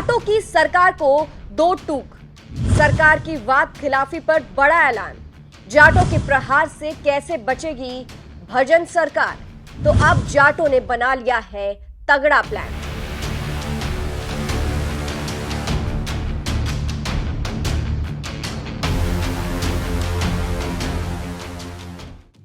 जाटों की सरकार को दो टूक। सरकार की वाद खिलाफी पर बड़ा ऐलान। जाटों के प्रहार से कैसे बचेगी भजन सरकार? तो अब जाटों ने बना लिया है तगड़ा प्लान।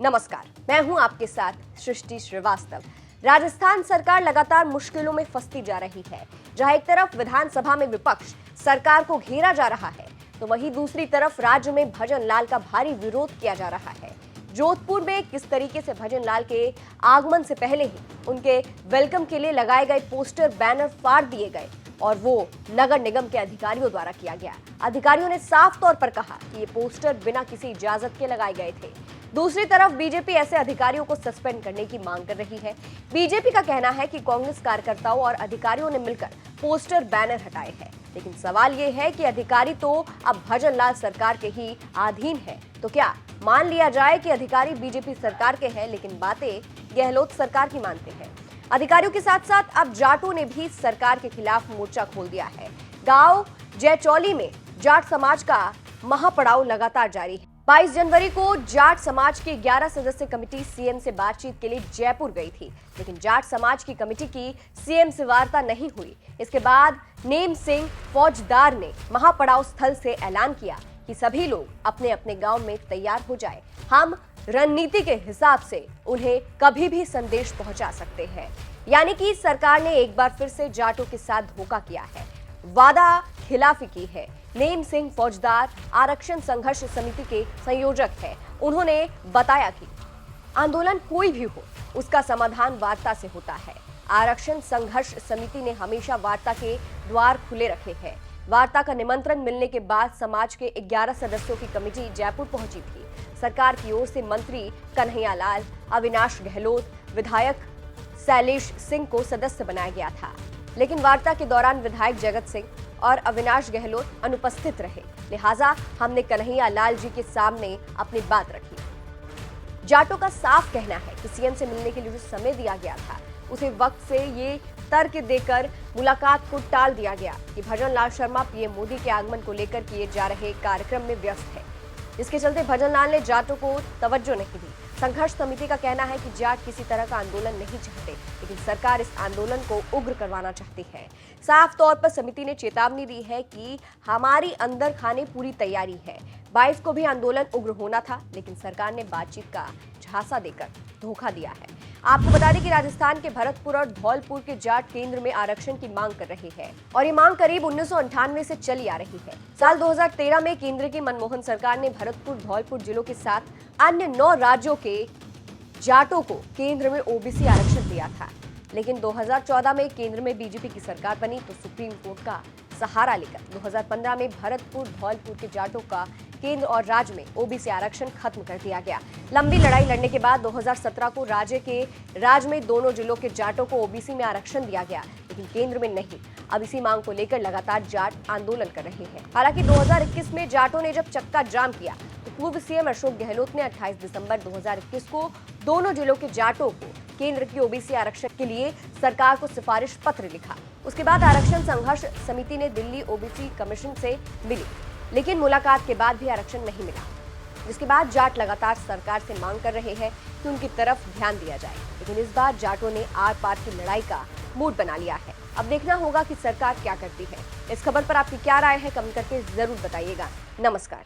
नमस्कार, मैं हूं आपके साथ सृष्टि श्रीवास्तव। राजस्थान सरकार लगातार मुश्किलों में फंसती जा रही है। जहां एक तरफ विधानसभा में विपक्ष सरकार को घेरा जा रहा है, तो वहीं दूसरी तरफ राज्य में भजन लाल का भारी विरोध किया जा रहा है। जोधपुर में किस तरीके से भजन लाल के आगमन से पहले ही उनके वेलकम के लिए लगाए गए पोस्टर बैनर फाड़ दिए गए और वो नगर निगम के अधिकारियों द्वारा किया गया। अधिकारियों ने साफ तौर पर कहा कि ये पोस्टर बिना किसी इजाजत के लगाए गए थे। दूसरी तरफ बीजेपी ऐसे अधिकारियों को सस्पेंड करने की मांग कर रही है। बीजेपी का कहना है कि कांग्रेस कार्यकर्ताओं और अधिकारियों ने मिलकर पोस्टर बैनर हटाए हैं, लेकिन सवाल ये है कि अधिकारी तो अब भजन लाल सरकार के ही अधीन है। तो क्या मान लिया जाए कि अधिकारी बीजेपी सरकार के हैं, लेकिन बातें गहलोत सरकार की मानते हैं? अधिकारियों के साथ साथ अब जाटों ने भी सरकार के खिलाफ मोर्चा खोल दिया है। गांव जयचौली में जाट समाज का महापड़ाव लगातार जारी है। 22 जनवरी को जाट समाज की 11 सदस्य कमेटी सीएम से बातचीत के लिए जयपुर गई थी, लेकिन जाट समाज की कमेटी की सीएम से वार्ता नहीं हुई। इसके बाद नेम सिंह फौजदार ने महापड़ाव स्थल से ऐलान किया कि सभी लोग अपने अपने गांव में तैयार हो जाएं। हम रणनीति के हिसाब से उन्हें कभी भी संदेश पहुंचा सकते हैं। यानी कि सरकार ने एक बार फिर से जाटों के साथ धोखा किया है, वादा खिलाफी की है। नेम सिंह फौजदार आरक्षण संघर्ष समिति के संयोजक हैं। उन्होंने बताया कि आंदोलन कोई भी हो, उसका समाधान वार्ता से होता है। आरक्षण संघर्ष समिति ने हमेशा वार्ता के द्वार खुले रखे हैं। वार्ता का निमंत्रण मिलने के बाद समाज के 11 सदस्यों की कमेटी जयपुर पहुंची थी। सरकार की ओर से मंत्री कन्हैया लाल, अविनाश गहलोत, विधायक शैलेश सिंह को सदस्य बनाया गया था, लेकिन वार्ता के दौरान विधायक जगत सिंह और अविनाश गहलोत अनुपस्थित रहे। लिहाजा हमने कन्हैया लाल जी के सामने अपनी बात रखी। जाटों का साफ कहना है कि सीएम से मिलने के लिए जो समय दिया गया था, उसे वक्त से ये तर्क देकर मुलाकात को टाल दिया गया कि भजन लाल शर्मा पीएम मोदी के आगमन को लेकर किए जा रहे कार्यक्रम में व्यस्त है। इसके चलते भजन लाल ने जाटों को तवज्जो नहीं दी। संघर्ष समिति का कहना है कि जाट किसी तरह का आंदोलन नहीं चाहते, लेकिन सरकार इस आंदोलन को उग्र करवाना चाहती है। साफ तौर पर समिति ने चेतावनी दी है कि हमारी अंदर खाने पूरी तैयारी है। 22 को भी आंदोलन उग्र होना था, लेकिन सरकार ने बातचीत का झांसा देकर धोखा दिया है। आपको बता दें कि राजस्थान के भरतपुर और धौलपुर के जाट केंद्र में आरक्षण की मांग कर रहे हैं और ये मांग करीब 1998 से चली आ रही है। साल 2013 में केंद्र की मनमोहन सरकार ने भरतपुर धौलपुर जिलों के साथ अन्य 9 राज्यों के जाटों को केंद्र में ओबीसी आरक्षण दिया था, लेकिन 2014 में केंद्र में बीजेपी की सरकार बनी तो सुप्रीम कोर्ट का सहारा लेकर 2015 में भरतपुर धौलपुर के जाटों का केंद्र और राज्य में ओबीसी आरक्षण खत्म कर दिया गया। लंबी लड़ाई लड़ने के बाद 2017 को राज्य में दोनों जिलों के जाटों को ओबीसी में आरक्षण दिया गया, लेकिन केंद्र में नहीं। अब इसी मांग को लेकर लगातार जाट आंदोलन कर रहे हैं। हालांकि 2021 में जाटों ने जब चक्का जाम किया तो पूर्व सीएम अशोक गहलोत ने 28 दिसंबर 2021 को दोनों जिलों के जाटों को केंद्र की ओबीसी आरक्षण के लिए सरकार को सिफारिश पत्र लिखा। उसके बाद आरक्षण संघर्ष समिति ने दिल्ली ओबीसी कमीशन से मिली, लेकिन मुलाकात के बाद भी आरक्षण नहीं मिला, जिसके बाद जाट लगातार सरकार से मांग कर रहे हैं कि उनकी तरफ ध्यान दिया जाए। लेकिन इस बार जाटों ने आर पार की लड़ाई का मूड बना लिया है। अब देखना होगा कि सरकार क्या करती है। इस खबर पर आपकी क्या राय है, कमेंट करके जरूर बताइएगा। नमस्कार।